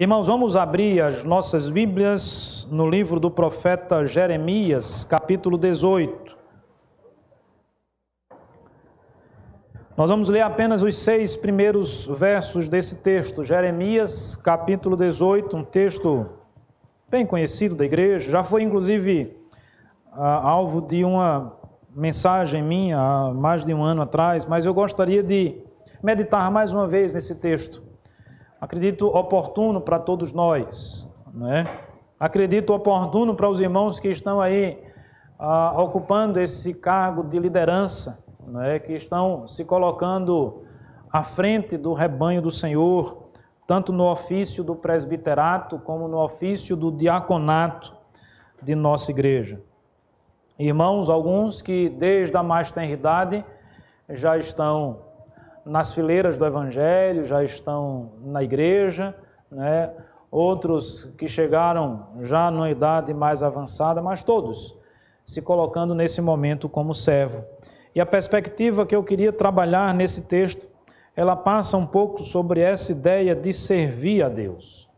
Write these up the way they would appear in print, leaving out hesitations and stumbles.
Irmãos, vamos abrir as nossas Bíblias no livro do profeta Jeremias, capítulo 18. Nós vamos ler apenas os 6 primeiros versos desse texto. Jeremias, capítulo 18, um texto bem conhecido da igreja. Já foi, inclusive, alvo de uma mensagem minha há mais de um ano atrás, mas eu gostaria de meditar mais uma vez nesse texto. Acredito oportuno para todos nós, né? Acredito oportuno para os irmãos que estão aí ocupando esse cargo de liderança, né? Que estão se colocando à frente do rebanho do Senhor, tanto no ofício do presbiterato como no ofício do diaconato de nossa igreja. Irmãos, alguns que desde a mais tenra idade já estão nas fileiras do Evangelho, já estão na igreja, né? Outros que chegaram já numa idade mais avançada, mas todos se colocando nesse momento como servo. E a perspectiva que eu queria trabalhar nesse texto, ela passa um pouco sobre essa ideia de servir a Deus,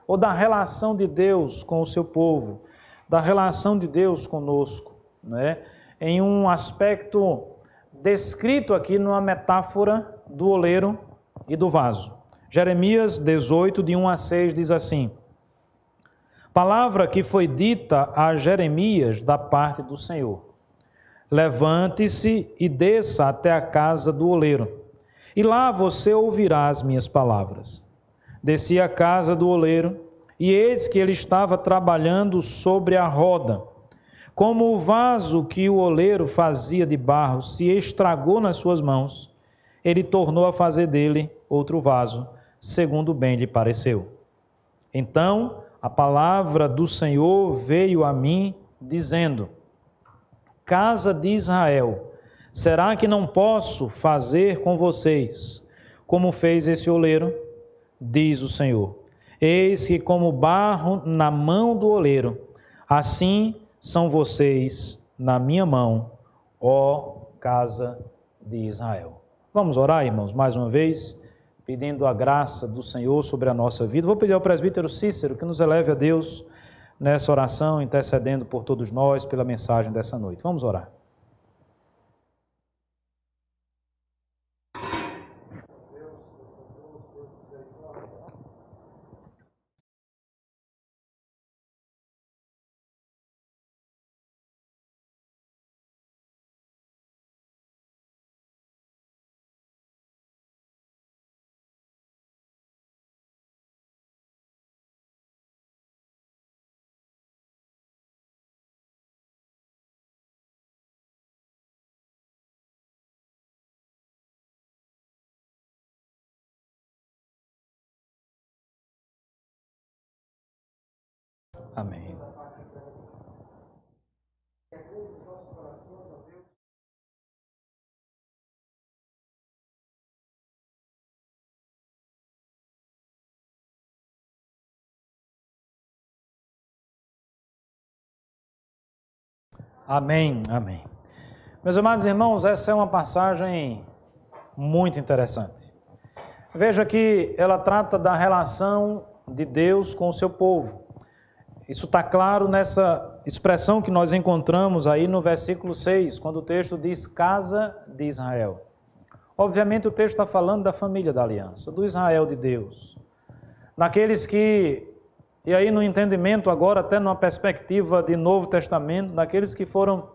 ou da relação de Deus com o seu povo, da relação de Deus conosco, né? Em um aspecto descrito aqui numa metáfora do oleiro e do vaso. Jeremias 18, de 1 a 6, diz assim: Palavra que foi dita a Jeremias da parte do Senhor. Levante-se e desça até a casa do oleiro, e lá você ouvirá as minhas palavras. Desci à casa do oleiro, e eis que ele estava trabalhando sobre a roda. Como o vaso que o oleiro fazia de barro se estragou nas suas mãos, ele tornou a fazer dele outro vaso, segundo bem lhe pareceu. Então a palavra do Senhor veio a mim, dizendo: Casa de Israel, será que não posso fazer com vocês como fez esse oleiro? Diz o Senhor: Eis que como barro na mão do oleiro, assim são vocês na minha mão, ó casa de Israel. Vamos orar, irmãos, mais uma vez, pedindo a graça do Senhor sobre a nossa vida. Vou pedir ao presbítero Cícero que nos eleve a Deus nessa oração, intercedendo por todos nós pela mensagem dessa noite. Vamos orar. Amém. Amém, amém. Meus amados irmãos, essa é uma passagem muito interessante. Veja que ela trata da relação de Deus com o seu povo. Isso está claro nessa expressão que nós encontramos aí no versículo 6, quando o texto diz casa de Israel. Obviamente o texto está falando da família da aliança, do Israel de Deus. Daqueles que, e aí no entendimento agora, até numa perspectiva de Novo Testamento, daqueles que foram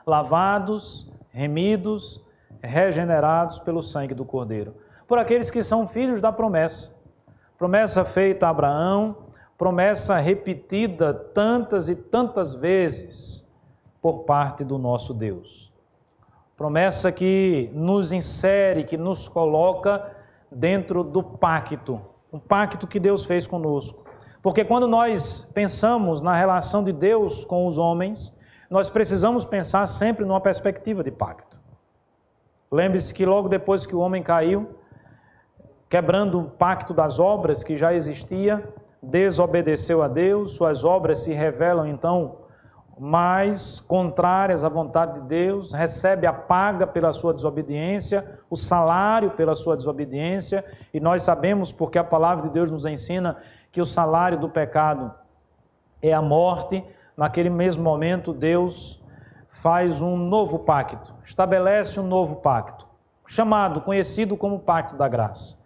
lavados, remidos, regenerados pelo sangue do Cordeiro. Por aqueles que são filhos da promessa. Promessa feita a Abraão, promessa repetida tantas e tantas vezes por parte do nosso Deus. Promessa que nos insere, que nos coloca dentro do pacto, um pacto que Deus fez conosco. Porque quando nós pensamos na relação de Deus com os homens, nós precisamos pensar sempre numa perspectiva de pacto. Lembre-se que logo depois que o homem caiu, quebrando o pacto das obras que já existia, desobedeceu a Deus, suas obras se revelam então mas contrárias à vontade de Deus, recebe a paga pela sua desobediência, o salário pela sua desobediência, e nós sabemos, porque a palavra de Deus nos ensina que o salário do pecado é a morte. Naquele mesmo momento, Deus faz um novo pacto, estabelece um novo pacto, conhecido como Pacto da Graça.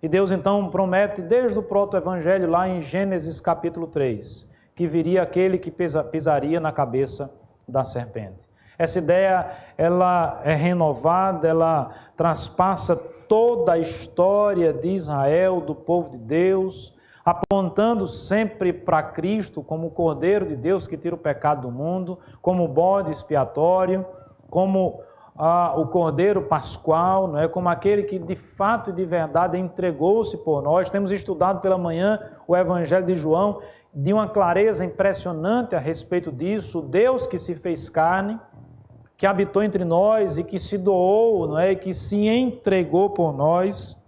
E Deus então promete, desde o proto-evangelho, lá em Gênesis capítulo 3, que viria aquele que pisaria na cabeça da serpente. Essa ideia, ela é renovada, ela transpassa toda a história de Israel, do povo de Deus, apontando sempre para Cristo como o Cordeiro de Deus que tira o pecado do mundo, como o bode expiatório, como o Cordeiro Pascual, não é? Como aquele que de fato e de verdade entregou-se por nós. Temos estudado pela manhã o Evangelho de João, de uma clareza impressionante a respeito disso, o Deus que se fez carne, que habitou entre nós e que se doou, não é? E que se entregou por nós.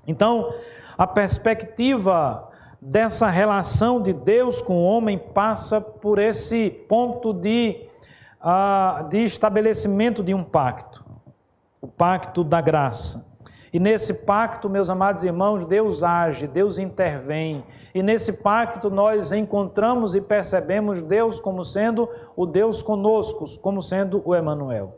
Então, a perspectiva dessa relação de Deus com o homem passa por esse ponto de estabelecimento de um pacto, o pacto da graça. E nesse pacto, meus amados irmãos, Deus age, Deus intervém. E nesse pacto nós encontramos e percebemos Deus como sendo o Deus conosco, como sendo o Emanuel.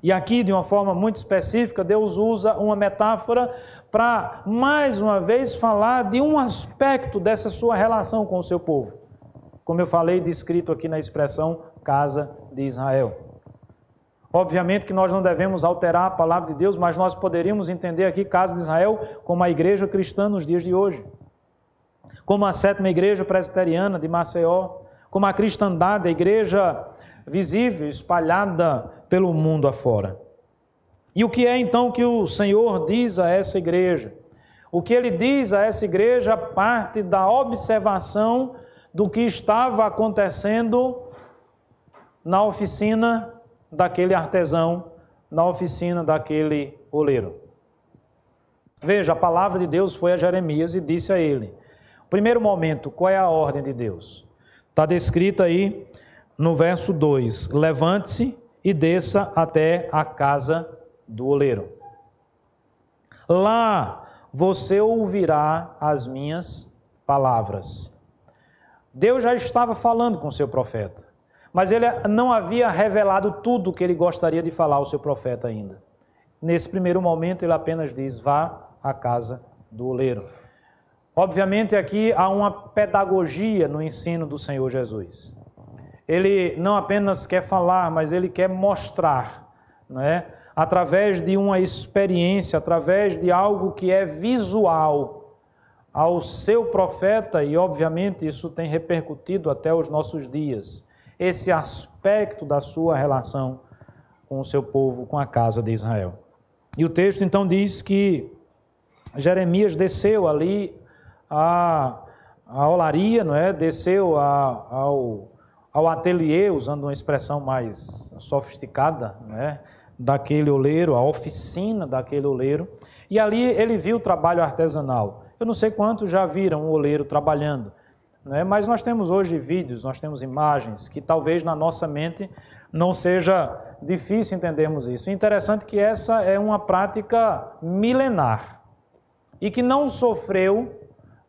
E aqui, de uma forma muito específica, Deus usa uma metáfora para, mais uma vez, falar de um aspecto dessa sua relação com o seu povo. Como eu falei, descrito aqui na expressão casa de Israel. Obviamente que nós não devemos alterar a palavra de Deus, mas nós poderíamos entender aqui casa de Israel como a igreja cristã nos dias de hoje, como a 7ª igreja presbiteriana de Maceió, como a cristandade, a igreja visível, espalhada pelo mundo afora. E o que é então que o Senhor diz a essa igreja? O que ele diz a essa igreja parte da observação do que estava acontecendo na oficina daquele artesão, na oficina daquele oleiro. Veja, a palavra de Deus foi a Jeremias e disse a ele. Primeiro momento, qual é a ordem de Deus? Está descrita aí no verso 2, levante-se e desça até a casa do oleiro. Lá você ouvirá as minhas palavras. Deus já estava falando com o seu profeta, mas ele não havia revelado tudo o que ele gostaria de falar ao seu profeta ainda. Nesse primeiro momento ele apenas diz, vá à casa do oleiro. Obviamente aqui há uma pedagogia no ensino do Senhor Jesus. Ele não apenas quer falar, mas ele quer mostrar, não é? Através de uma experiência, através de algo que é visual ao seu profeta, e obviamente isso tem repercutido até os nossos dias, esse aspecto da sua relação com o seu povo, com a casa de Israel. E o texto então diz que Jeremias desceu ali a olaria, não é? Desceu ao ateliê, usando uma expressão mais sofisticada, não é? Daquele oleiro, a oficina daquele oleiro, e ali ele viu o trabalho artesanal. Eu não sei quantos já viram um oleiro trabalhando, né? Mas nós temos hoje vídeos, nós temos imagens, que talvez na nossa mente não seja difícil entendermos isso. Interessante que essa é uma prática milenar e que não sofreu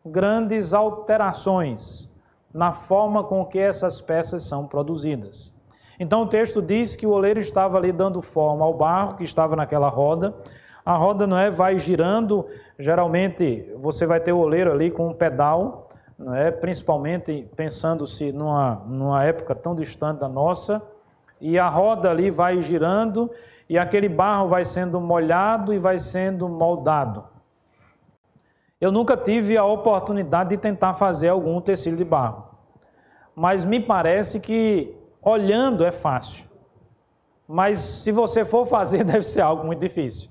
grandes alterações na forma com que essas peças são produzidas. Então o texto diz que o oleiro estava ali dando forma ao barro que estava naquela roda. A roda, não é, vai girando. Geralmente você vai ter o oleiro ali com um pedal, não é? Principalmente pensando-se numa época tão distante da nossa, e a roda ali vai girando e aquele barro vai sendo molhado e vai sendo moldado. Eu nunca tive a oportunidade de tentar fazer algum utensílio de barro, mas me parece que olhando é fácil, mas se você for fazer deve ser algo muito difícil.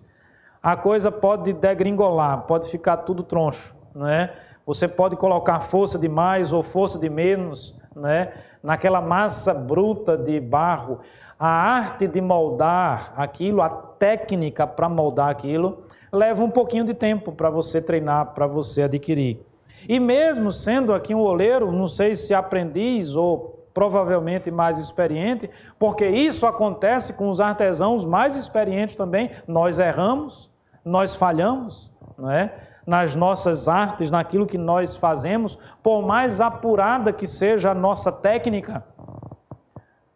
A coisa pode degringolar, pode ficar tudo troncho, não é? Você pode colocar força de mais ou força de menos, não é? Naquela massa bruta de barro. A arte de moldar aquilo, a técnica para moldar aquilo, leva um pouquinho de tempo para você treinar, para você adquirir. E mesmo sendo aqui um oleiro, não sei se aprendiz ou provavelmente mais experiente, porque isso acontece com os artesãos mais experientes também. Nós erramos, nós falhamos, não é? Nas nossas artes, naquilo que nós fazemos, por mais apurada que seja a nossa técnica.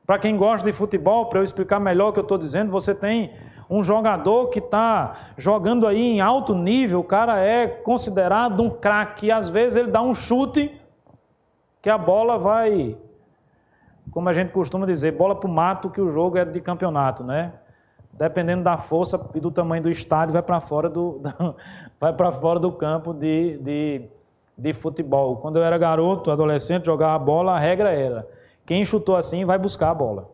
Para quem gosta de futebol, para eu explicar melhor o que eu estou dizendo, você tem um jogador que está jogando aí em alto nível, o cara é considerado um craque, e às vezes ele dá um chute que a bola vai, como a gente costuma dizer, bola para o mato, que o jogo é de campeonato, né? Dependendo da força e do tamanho do estádio, vai para fora do campo de futebol. Quando eu era garoto, adolescente, jogava bola, a regra era: quem chutou assim vai buscar a bola.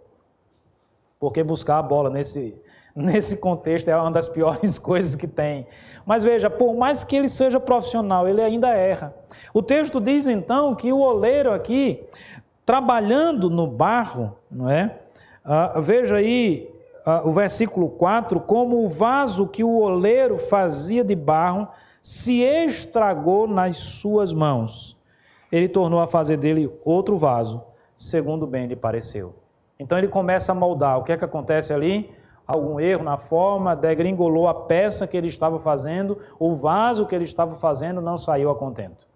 Porque buscar a bola nesse contexto é uma das piores coisas que tem. Mas veja, por mais que ele seja profissional, ele ainda erra. O texto diz então que o oleiro aqui, trabalhando no barro, não é? Veja aí o versículo 4, como o vaso que o oleiro fazia de barro se estragou nas suas mãos. Ele tornou a fazer dele outro vaso, segundo bem lhe pareceu. Então ele começa a moldar. O que é que acontece ali? Algum erro na forma, degringolou a peça que ele estava fazendo, o vaso que ele estava fazendo não saiu a contento.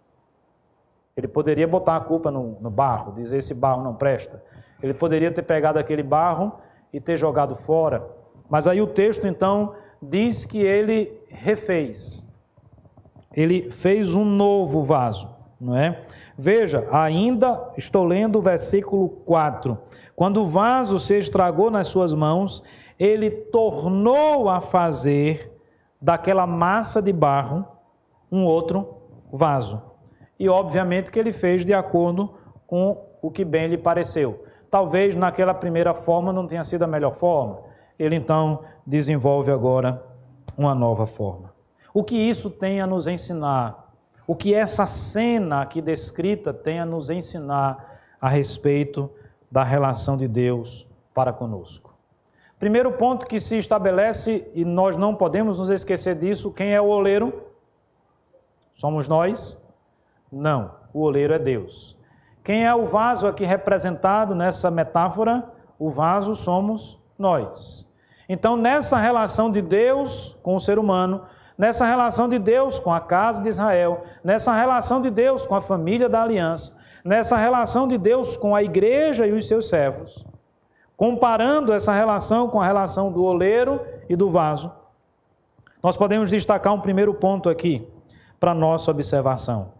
Ele poderia botar a culpa no barro, dizer esse barro não presta. Ele poderia ter pegado aquele barro e ter jogado fora. Mas aí o texto então diz que ele refez. Ele fez um novo vaso, não é? Veja, ainda estou lendo o versículo 4. Quando o vaso se estragou nas suas mãos, ele tornou a fazer daquela massa de barro um outro vaso. E obviamente que ele fez de acordo com o que bem lhe pareceu. Talvez naquela primeira forma não tenha sido a melhor forma. Ele então desenvolve agora uma nova forma. O que isso tem a nos ensinar? O que essa cena aqui descrita tem a nos ensinar a respeito da relação de Deus para conosco? Primeiro ponto que se estabelece, e nós não podemos nos esquecer disso: quem é o oleiro? Somos nós? Não, o oleiro é Deus. Quem é o vaso aqui representado nessa metáfora? O vaso somos nós. Então, nessa relação de Deus com o ser humano, nessa relação de Deus com a casa de Israel, nessa relação de Deus com a família da aliança, nessa relação de Deus com a igreja e os seus servos, comparando essa relação com a relação do oleiro e do vaso, nós podemos destacar um primeiro ponto aqui para nossa observação.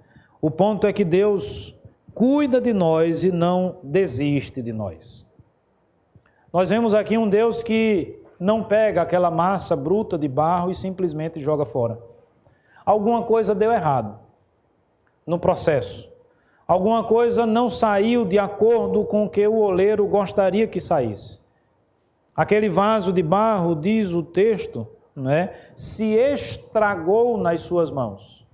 O ponto é que Deus cuida de nós e não desiste de nós. Nós vemos aqui um Deus que não pega aquela massa bruta de barro e simplesmente joga fora. Alguma coisa deu errado no processo. Alguma coisa não saiu de acordo com o que o oleiro gostaria que saísse. Aquele vaso de barro, diz o texto, se estragou nas suas mãos.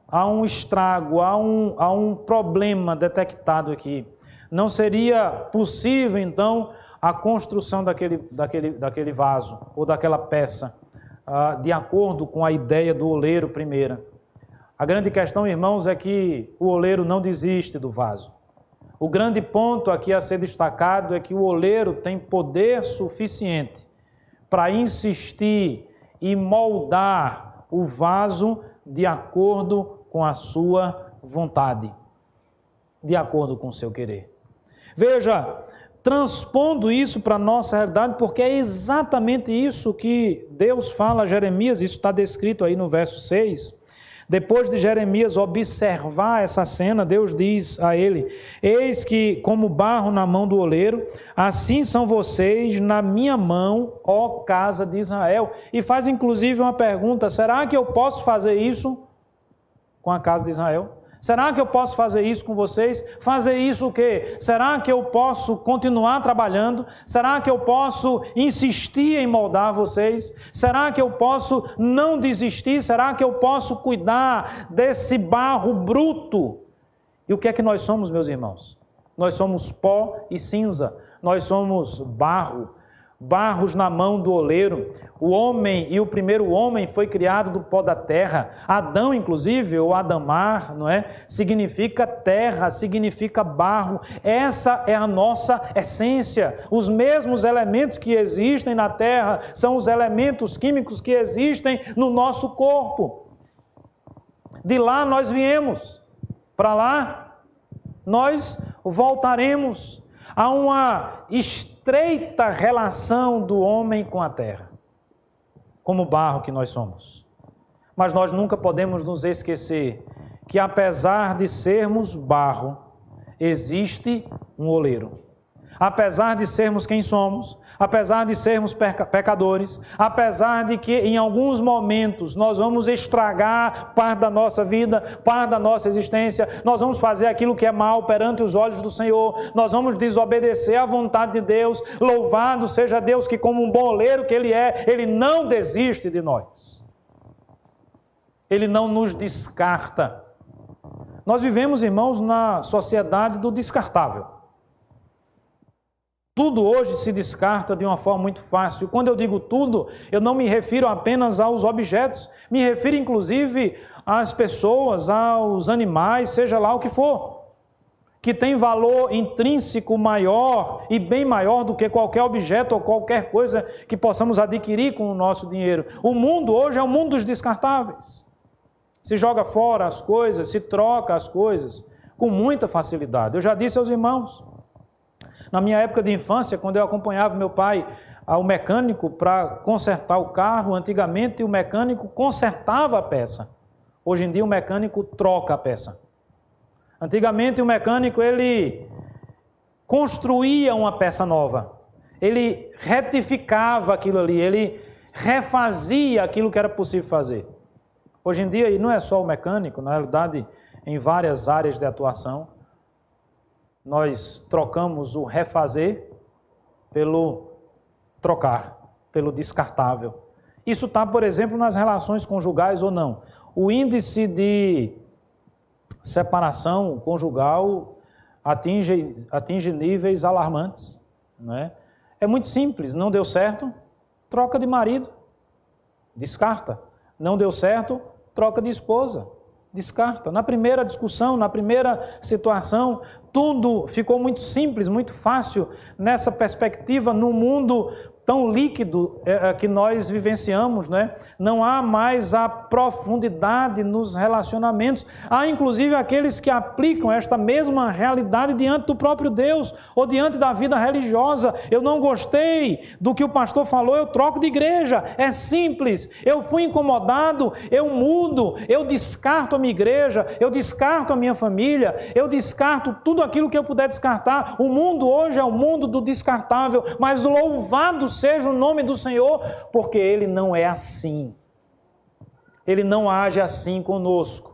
Há um estrago, há um problema detectado aqui. Não seria possível, então, a construção daquele vaso ou daquela peça, de acordo com a ideia do oleiro primeira. A grande questão, irmãos, é que o oleiro não desiste do vaso. O grande ponto aqui a ser destacado é que o oleiro tem poder suficiente para insistir e moldar o vaso de acordo com a sua vontade, de acordo com o seu querer. Veja, transpondo isso para a nossa realidade, porque é exatamente isso que Deus fala a Jeremias, isso está descrito aí no verso 6. Depois de Jeremias observar essa cena, Deus diz a ele: eis que como barro na mão do oleiro, assim são vocês na minha mão, ó casa de Israel. E faz inclusive uma pergunta: será que eu posso fazer isso com a casa de Israel? Será que eu posso fazer isso com vocês? Fazer isso o quê? Será que eu posso continuar trabalhando? Será que eu posso insistir em moldar vocês? Será que eu posso não desistir? Será que eu posso cuidar desse barro bruto? E o que é que nós somos, meus irmãos? Nós somos pó e cinza. Nós somos barro. barros na mão do oleiro. O homem e o primeiro homem foi criado do pó da terra. Adão, inclusive, ou Adamar, não é? Significa terra, significa barro. Essa é a nossa essência. Os mesmos elementos que existem na terra são os elementos químicos que existem no nosso corpo. De lá nós viemos, para lá nós voltaremos. Há uma estreita relação do homem com a terra, como barro que nós somos. Mas nós nunca podemos nos esquecer que, apesar de sermos barro, existe um oleiro. Apesar de sermos quem somos, apesar de sermos pecadores, apesar de que em alguns momentos nós vamos estragar parte da nossa vida, parte da nossa existência, nós vamos fazer aquilo que é mal perante os olhos do Senhor, nós vamos desobedecer à vontade de Deus. Louvado seja Deus que, como um bom oleiro que Ele é, Ele não desiste de nós. Ele não nos descarta. Nós vivemos, irmãos, na sociedade do descartável. Tudo hoje se descarta de uma forma muito fácil. Quando eu digo tudo, eu não me refiro apenas aos objetos, me refiro inclusive às pessoas, aos animais, seja lá o que for, que tem valor intrínseco maior e bem maior do que qualquer objeto ou qualquer coisa que possamos adquirir com o nosso dinheiro. O mundo hoje é o mundo dos descartáveis. Se joga fora as coisas, se troca as coisas com muita facilidade. Eu já disse aos irmãos, na minha época de infância, quando eu acompanhava meu pai ao mecânico para consertar o carro, antigamente o mecânico consertava a peça. Hoje em dia o mecânico troca a peça. Antigamente o mecânico ele construía uma peça nova. Ele retificava aquilo ali, ele refazia aquilo que era possível fazer. Hoje em dia, e não é só o mecânico, na realidade, em várias áreas de atuação, nós trocamos o refazer pelo trocar, pelo descartável. Isso está, por exemplo, nas relações conjugais ou não. O índice de separação conjugal atinge níveis alarmantes, não é? É muito simples, não deu certo, troca de marido, descarta. Não deu certo, troca de esposa, descarta. Na primeira discussão, na primeira situação, tudo ficou muito simples, muito fácil nessa perspectiva, no mundo tão líquido que nós vivenciamos, né? Não há mais a profundidade nos relacionamentos. Há inclusive aqueles que aplicam esta mesma realidade diante do próprio Deus ou diante da vida religiosa. Eu não gostei do que o pastor falou, eu troco de igreja. É simples. Eu fui incomodado, eu mudo, eu descarto a minha igreja, eu descarto a minha família, eu descarto tudo aquilo que eu puder descartar. O mundo hoje é o mundo do descartável, mas louvado seja o nome do Senhor, porque Ele não é assim. Ele não age assim conosco.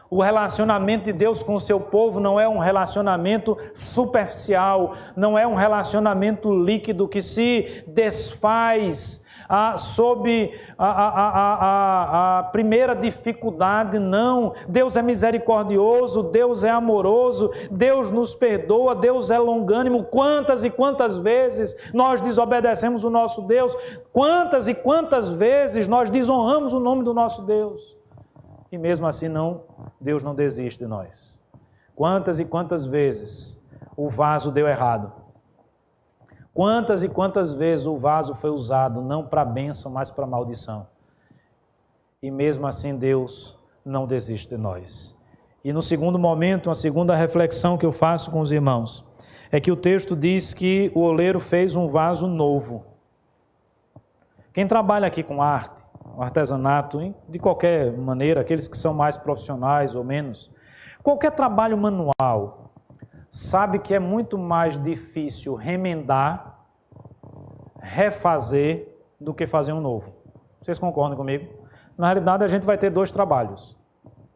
O relacionamento de Deus com o seu povo não é um relacionamento superficial, não é um relacionamento líquido que se desfaz sob a primeira dificuldade. Não, Deus é misericordioso, Deus é amoroso, Deus nos perdoa, Deus é longânimo. Quantas e quantas vezes nós desobedecemos o nosso Deus, quantas e quantas vezes nós desonramos o nome do nosso Deus, e mesmo assim Deus não desiste de nós. Quantas e quantas vezes o vaso deu errado, quantas e quantas vezes o vaso foi usado não para bênção, mas para maldição. E mesmo assim Deus não desiste de nós. E no segundo momento, uma segunda reflexão que eu faço com os irmãos, é que o texto diz que o oleiro fez um vaso novo. Quem trabalha aqui com arte, artesanato, de qualquer maneira, aqueles que são mais profissionais ou menos, qualquer trabalho manual, sabe que é muito mais difícil remendar, refazer, do que fazer um novo. Vocês concordam comigo? Na realidade, a gente vai ter dois trabalhos.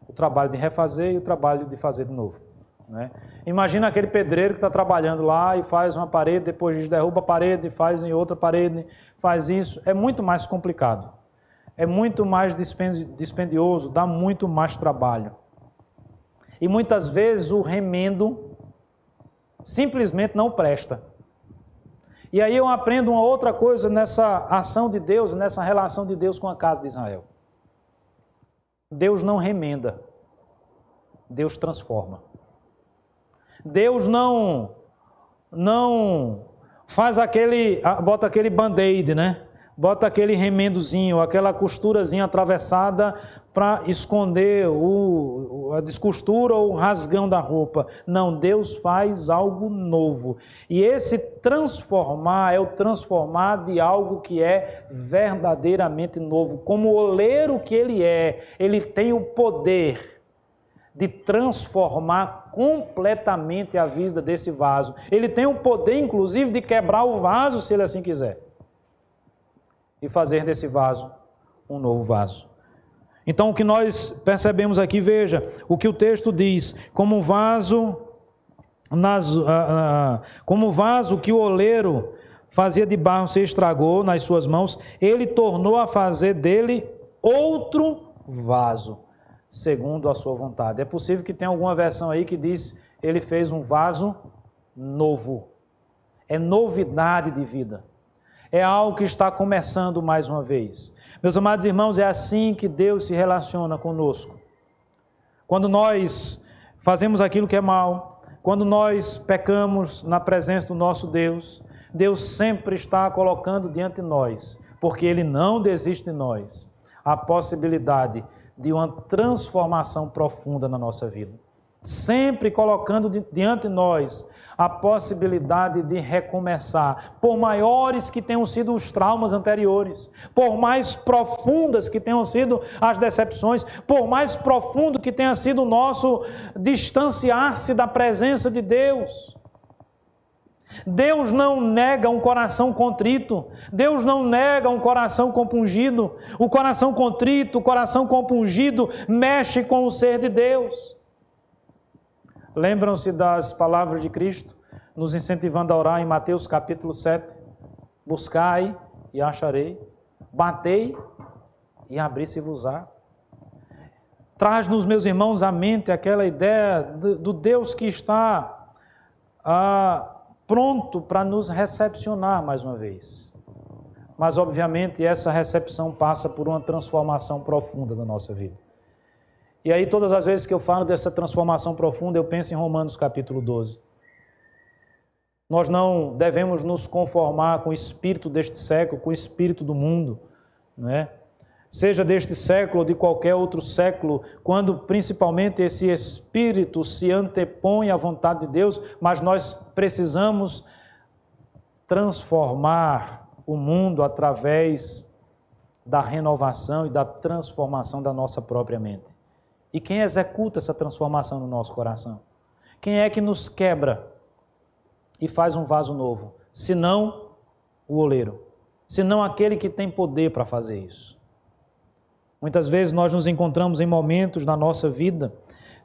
O trabalho de refazer e o trabalho de fazer de novo, né? Imagina aquele pedreiro que está trabalhando lá e faz uma parede, depois derruba a parede, faz em outra parede, faz isso. É muito mais complicado. É muito mais dispendioso, dá muito mais trabalho. E muitas vezes o remendo simplesmente não presta. E aí eu aprendo uma outra coisa nessa ação de Deus, nessa relação de Deus com a casa de Israel. Deus não remenda, Deus transforma. Deus não faz bota aquele band-aid, né? Bota aquele remendozinho, aquela costurazinha atravessada para esconder a descostura ou o rasgão da roupa. Não, Deus faz algo novo. E esse transformar é o transformar de algo que é verdadeiramente novo. Como o oleiro que ele tem o poder de transformar completamente a vida desse vaso. Ele tem o poder, inclusive, de quebrar o vaso, se ele assim quiser, e fazer desse vaso um novo vaso. Então, o que nós percebemos aqui, veja, o que o texto diz, como vaso que o oleiro fazia de barro se estragou nas suas mãos, ele tornou a fazer dele outro vaso, segundo a sua vontade. É possível que tenha alguma versão aí que diz, ele fez um vaso novo. É novidade de vida. É algo que está começando mais uma vez. Meus amados irmãos, é assim que Deus se relaciona conosco. Quando nós fazemos aquilo que é mal, quando nós pecamos na presença do nosso Deus, Deus sempre está colocando diante de nós, porque Ele não desiste de nós, a possibilidade de uma transformação profunda na nossa vida. Sempre colocando diante de nós a possibilidade de recomeçar, por maiores que tenham sido os traumas anteriores, por mais profundas que tenham sido as decepções, por mais profundo que tenha sido o nosso distanciar-se da presença de Deus. Deus não nega um coração contrito, Deus não nega um coração compungido. O coração contrito, o coração compungido mexe com o ser de Deus. Lembram-se das palavras de Cristo, nos incentivando a orar em Mateus capítulo 7? Buscai e acharei, batei e abri-se-vos-á. Traz-nos, meus irmãos, à mente aquela ideia do Deus que está pronto para nos recepcionar mais uma vez. Mas, obviamente, essa recepção passa por uma transformação profunda da nossa vida. E aí, todas as vezes que eu falo dessa transformação profunda, eu penso em Romanos capítulo 12. Nós não devemos nos conformar com o espírito deste século, com o espírito do mundo, não é? Seja deste século ou de qualquer outro século, quando principalmente esse espírito se antepõe à vontade de Deus, mas nós precisamos transformar o mundo através da renovação e da transformação da nossa própria mente. E quem executa essa transformação no nosso coração? Quem é que nos quebra e faz um vaso novo? Senão o oleiro, senão aquele que tem poder para fazer isso. Muitas vezes nós nos encontramos em momentos na nossa vida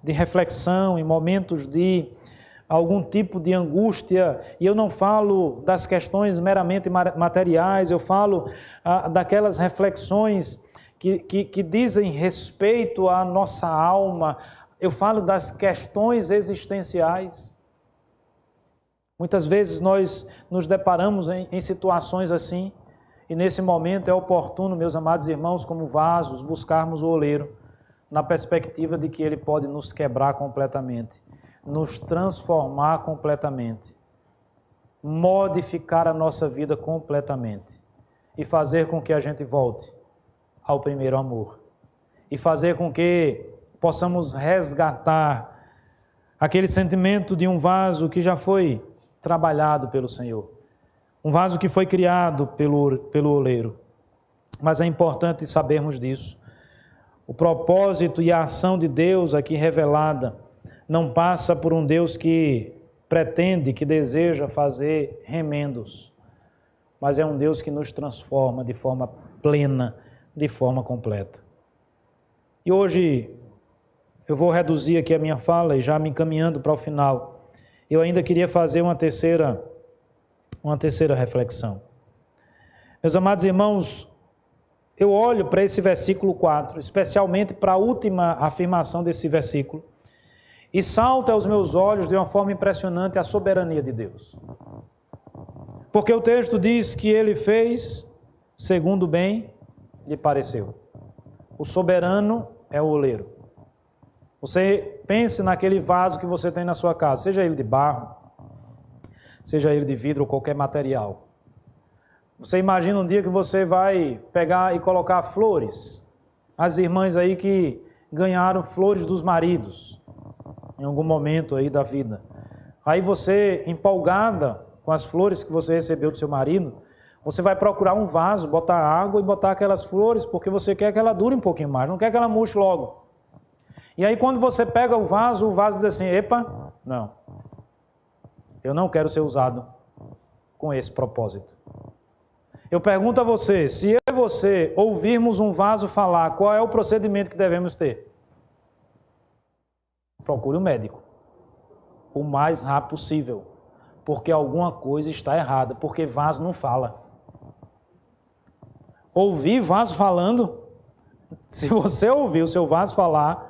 de reflexão, em momentos de algum tipo de angústia, e eu não falo das questões meramente materiais, eu falo daquelas reflexões que dizem respeito à nossa alma, eu falo das questões existenciais. Muitas vezes nós nos deparamos em situações assim, e nesse momento é oportuno, meus amados irmãos, como vasos, buscarmos o oleiro, na perspectiva de que ele pode nos quebrar completamente, nos transformar completamente, modificar a nossa vida completamente e fazer com que a gente volte ao primeiro amor e fazer com que possamos resgatar aquele sentimento de um vaso que já foi trabalhado pelo Senhor, um vaso que foi criado pelo oleiro. Mas é importante sabermos disso. O propósito e a ação de Deus aqui revelada não passa por um Deus que pretende, que deseja fazer remendos, mas é um Deus que nos transforma de forma plena, de forma completa. E hoje eu vou reduzir aqui a minha fala e já me encaminhando para o final. Eu ainda queria fazer uma terceira reflexão. Meus amados irmãos, eu olho para esse versículo 4, especialmente para a última afirmação desse versículo, e salta aos meus olhos de uma forma impressionante a soberania de Deus. Porque o texto diz que ele fez segundo bem lhe pareceu. O soberano é o oleiro. Você pense naquele vaso que você tem na sua casa, seja ele de barro, seja ele de vidro ou qualquer material. Você imagina um dia que você vai pegar e colocar flores. As irmãs aí que ganharam flores dos maridos, em algum momento aí da vida. Aí você, empolgada com as flores que você recebeu do seu marido, você vai procurar um vaso, botar água e botar aquelas flores, porque você quer que ela dure um pouquinho mais, não quer que ela murche logo. E aí quando você pega o vaso diz assim, epa, não, eu não quero ser usado com esse propósito. Eu pergunto a você, se eu e você ouvirmos um vaso falar, qual é o procedimento que devemos ter? Procure um médico, o mais rápido possível, porque alguma coisa está errada, porque vaso não fala. Ouvir vaso falando, se você ouvir o seu vaso falar,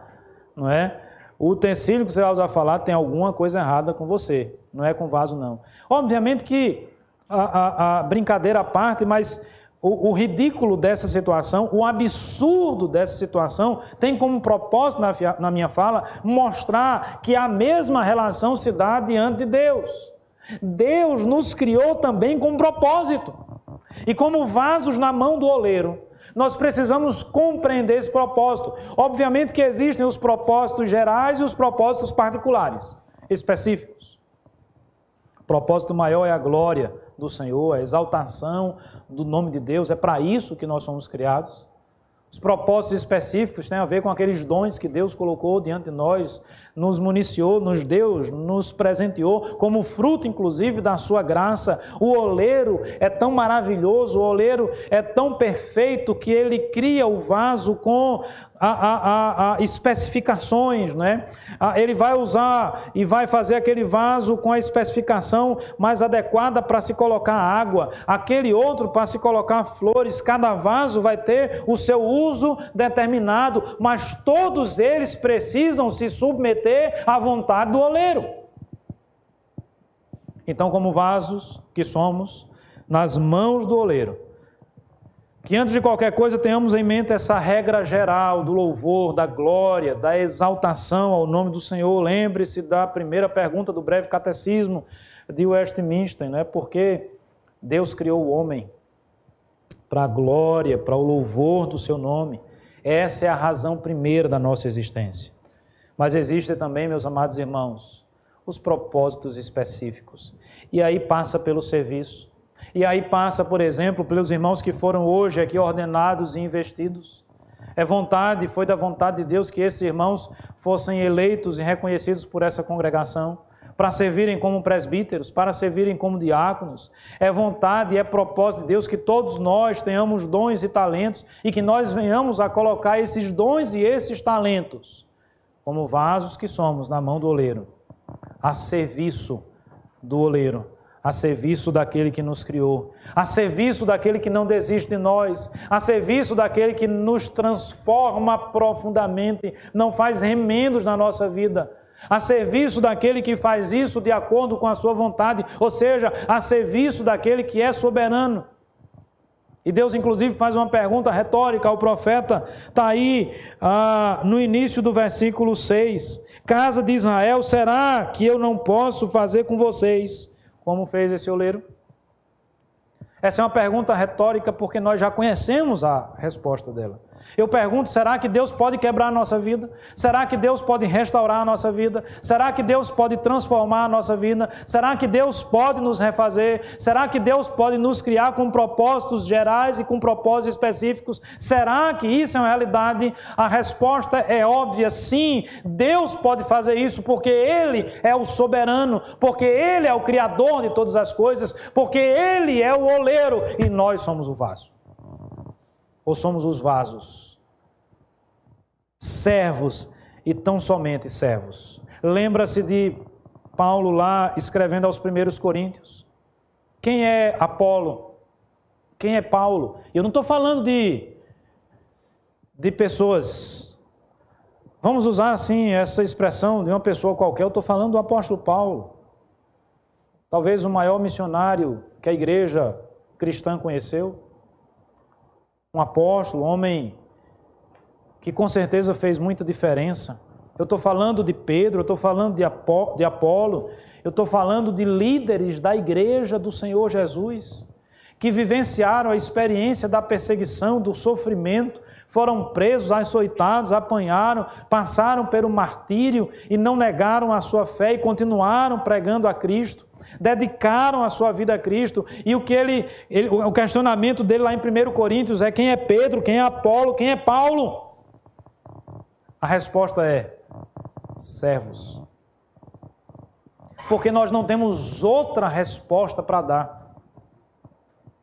não é? O utensílio que você vai usar falar tem alguma coisa errada com você, não é com vaso não. Obviamente que a brincadeira à parte, mas o ridículo dessa situação, o absurdo dessa situação, tem como propósito na minha fala mostrar que a mesma relação se dá diante de Deus. Deus nos criou também com um propósito. E como vasos na mão do oleiro, nós precisamos compreender esse propósito. Obviamente que existem os propósitos gerais e os propósitos particulares, específicos. O propósito maior é a glória do Senhor, a exaltação do nome de Deus, é para isso que nós somos criados. Os propósitos específicos têm a ver com aqueles dons que Deus colocou diante de nós, nos municiou, nos deu, nos presenteou, como fruto, inclusive, da sua graça. O oleiro é tão maravilhoso, o oleiro é tão perfeito que ele cria o vaso com especificações, né? Ele vai usar e vai fazer aquele vaso com a especificação mais adequada para se colocar água, aquele outro para se colocar flores. Cada vaso vai ter o seu uso determinado, mas todos eles precisam se submeter à vontade do oleiro. Então, como vasos que somos, nas mãos do oleiro, que antes de qualquer coisa tenhamos em mente essa regra geral do louvor, da glória, da exaltação ao nome do Senhor. Lembre-se da primeira pergunta do breve catecismo de Westminster, né? Porque Deus criou o homem para a glória, para o louvor do seu nome. Essa é a razão primeira da nossa existência. Mas existem também, meus amados irmãos, os propósitos específicos. E aí passa pelo serviço. E aí passa, por exemplo, pelos irmãos que foram hoje aqui ordenados e investidos. Foi da vontade de Deus que esses irmãos fossem eleitos e reconhecidos por essa congregação, para servirem como presbíteros, para servirem como diáconos. É vontade e é propósito de Deus que todos nós tenhamos dons e talentos e que nós venhamos a colocar esses dons e esses talentos como vasos que somos na mão do oleiro, a serviço do oleiro, a serviço daquele que nos criou, a serviço daquele que não desiste de nós, a serviço daquele que nos transforma profundamente, não faz remendos na nossa vida, a serviço daquele que faz isso de acordo com a sua vontade, ou seja, a serviço daquele que é soberano. E Deus inclusive faz uma pergunta retórica ao profeta, está aí no início do versículo 6, casa de Israel, será que eu não posso fazer com vocês como fez esse oleiro? Essa é uma pergunta retórica porque nós já conhecemos a resposta dela. Eu pergunto, será que Deus pode quebrar a nossa vida? Será que Deus pode restaurar a nossa vida? Será que Deus pode transformar a nossa vida? Será que Deus pode nos refazer? Será que Deus pode nos criar com propósitos gerais e com propósitos específicos? Será que isso é uma realidade? A resposta é óbvia, sim, Deus pode fazer isso porque Ele é o soberano, porque Ele é o Criador de todas as coisas, porque Ele é o oleiro e nós somos o vaso. Ou somos os vasos, servos e tão somente servos. Lembra-se de Paulo lá escrevendo aos 1 Coríntios. Quem é Apolo? Quem é Paulo? Eu não estou falando de pessoas, vamos usar assim essa expressão de uma pessoa qualquer, eu estou falando do apóstolo Paulo. talvez o maior missionário que a igreja cristã conheceu, um apóstolo, um homem que com certeza fez muita diferença. Eu estou falando de Pedro, eu estou falando de Apolo, eu estou falando de líderes da igreja do Senhor Jesus, que vivenciaram a experiência da perseguição, do sofrimento, foram presos, açoitados, apanharam, passaram pelo martírio e não negaram a sua fé e continuaram pregando a Cristo, dedicaram a sua vida a Cristo. E o questionamento dele lá em 1 Coríntios é: quem é Pedro, quem é Apolo, quem é Paulo? A resposta é: servos. Porque nós não temos outra resposta para dar.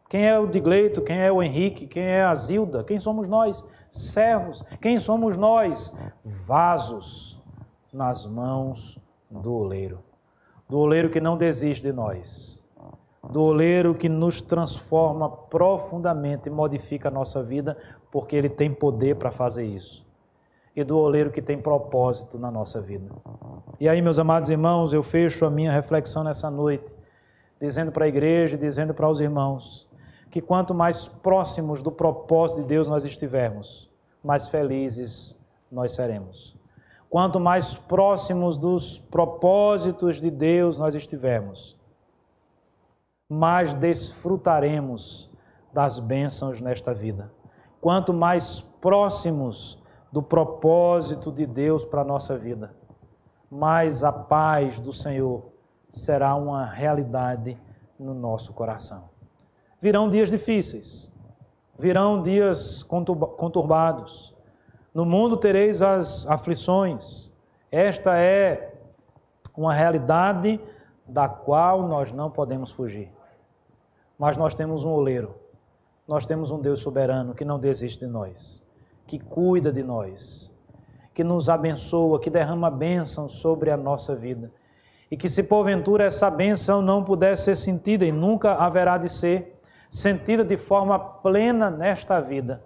Quem é o Digleito? Quem é o Henrique? Quem é a Zilda? Quem somos nós? Servos. Quem somos nós? Vasos nas mãos do oleiro. Do oleiro que não desiste de nós. Do oleiro que nos transforma profundamente e modifica a nossa vida, porque ele tem poder para fazer isso. E do oleiro que tem propósito na nossa vida. E aí, meus amados irmãos, eu fecho a minha reflexão nessa noite, dizendo para a igreja, dizendo para os irmãos, que quanto mais próximos do propósito de Deus nós estivermos, mais felizes nós seremos. Quanto mais próximos dos propósitos de Deus nós estivermos, mais desfrutaremos das bênçãos nesta vida. Quanto mais próximos do propósito de Deus para a nossa vida, mais a paz do Senhor será uma realidade no nosso coração. Virão dias difíceis, virão dias conturbados. No mundo tereis as aflições. Esta é uma realidade da qual nós não podemos fugir. Mas nós temos um oleiro, nós temos um Deus soberano que não desiste de nós, que cuida de nós, que nos abençoa, que derrama bênção sobre a nossa vida. E que se porventura essa bênção não puder ser sentida, e nunca haverá de ser sentida de forma plena nesta vida,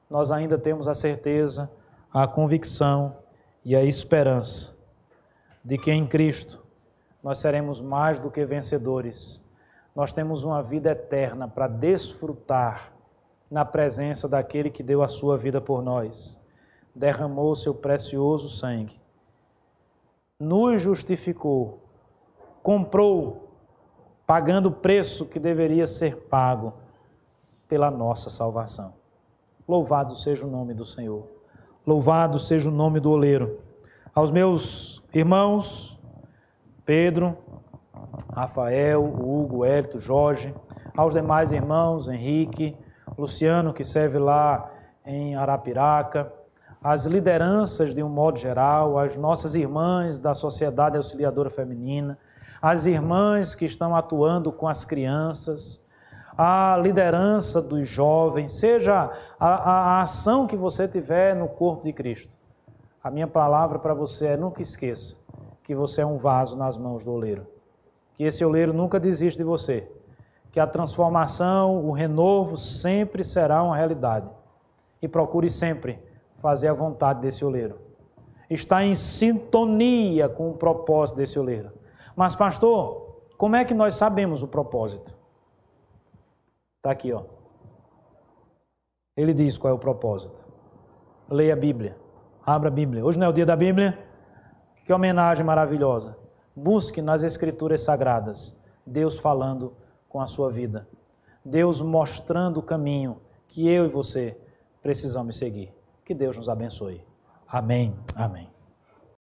nós ainda temos a certeza, a convicção e a esperança de que em Cristo nós seremos mais do que vencedores. Nós temos uma vida eterna para desfrutar na presença daquele que deu a sua vida por nós, derramou o seu precioso sangue, nos justificou, comprou, pagando o preço que deveria ser pago pela nossa salvação. Louvado seja o nome do Senhor. Louvado seja o nome do oleiro. Aos meus irmãos, Pedro, Rafael, Hugo, Hélito, Jorge, aos demais irmãos, Henrique, Luciano, que serve lá em Arapiraca, as lideranças de um modo geral, as nossas irmãs da Sociedade Auxiliadora Feminina, as irmãs que estão atuando com as crianças, a liderança dos jovens, seja a ação que você tiver no corpo de Cristo. A minha palavra para você é: nunca esqueça que você é um vaso nas mãos do oleiro. Que esse oleiro nunca desiste de você. Que a transformação, o renovo sempre será uma realidade. E procure sempre fazer a vontade desse oleiro. Está em sintonia com o propósito desse oleiro. Mas, pastor, como é que nós sabemos o propósito? Está aqui, ó. Ele diz qual é o propósito. Leia a Bíblia. Abra a Bíblia. Hoje não é o dia da Bíblia? Que homenagem maravilhosa. Busque nas Escrituras Sagradas Deus falando com a sua vida. Deus mostrando o caminho que eu e você precisamos seguir. Que Deus nos abençoe. Amém. Amém.